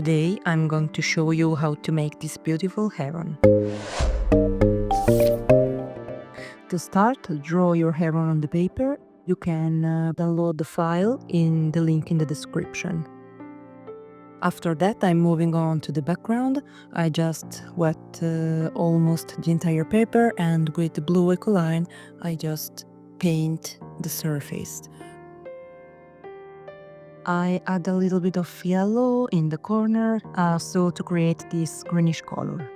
today I'm going to show you how to make this beautiful heron. To start, draw your heron on the paper. You can download the file in the link in the description. After that, I'm moving on to the background. I just wet almost the entire paper, and with the blue Ecoline, I just paint the surface. I add a little bit of yellow in the corner, so to create this greenish color.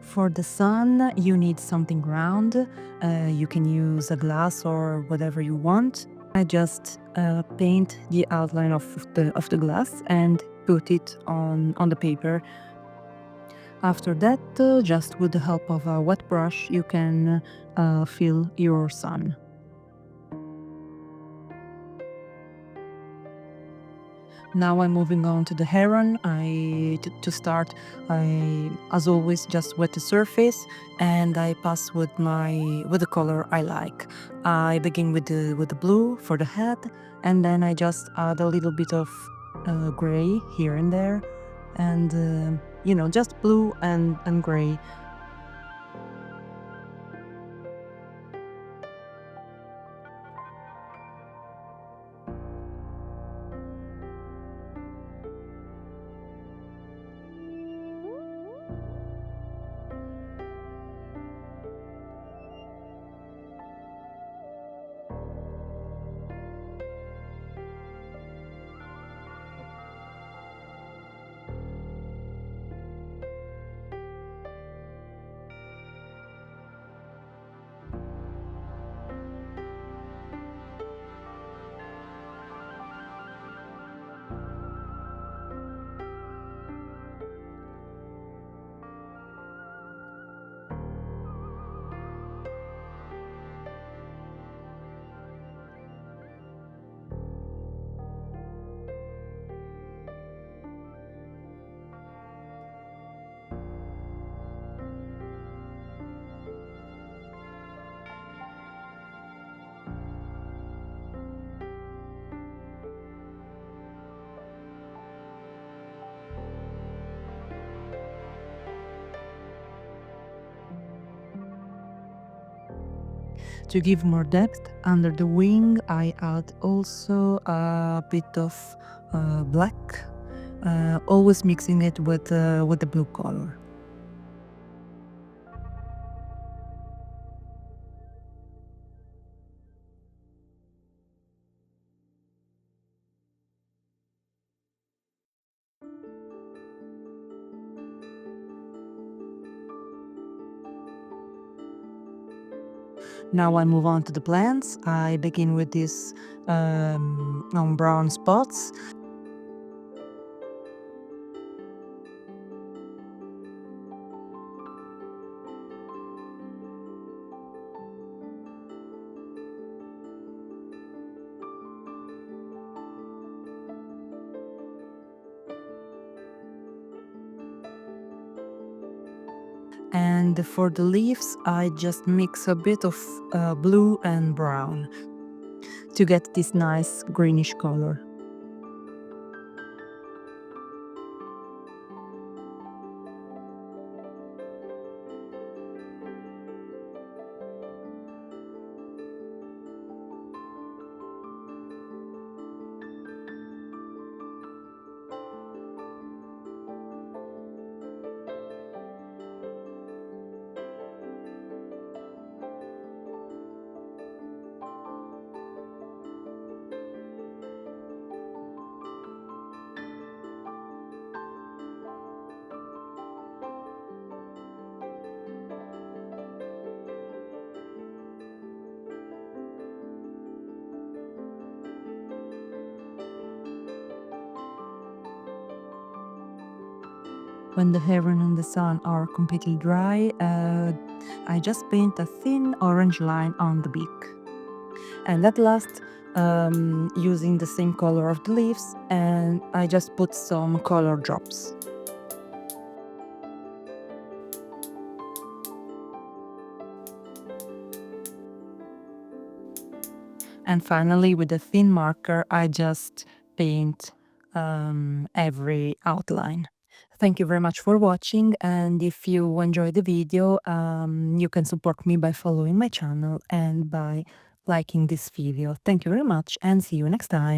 For the sun, you need something round. You can use a glass or whatever you want. I just paint the outline of the glass and put it on the paper. After that, just with the help of a wet brush, you can fill your sun. Now I'm moving on to the heron. To start, I, as always, just wet the surface and I pass with the color I like. I begin with the blue for the head, and then I just add a little bit of gray here and there, and just blue and gray. To give more depth under the wing, I add also a bit of black, always mixing it with the blue color. Now I move on to the plants. I begin with these brown spots. And for the leaves, I just mix a bit of blue and brown to get this nice greenish color. When the heron and the sun are completely dry, I just paint a thin orange line on the beak. And at last, using the same color of the leaves, and I just put some color drops. And finally, with a thin marker, I just paint every outline. Thank you very much for watching, and if you enjoyed the video, you can support me by following my channel and by liking this video. Thank you very much, and see you next time.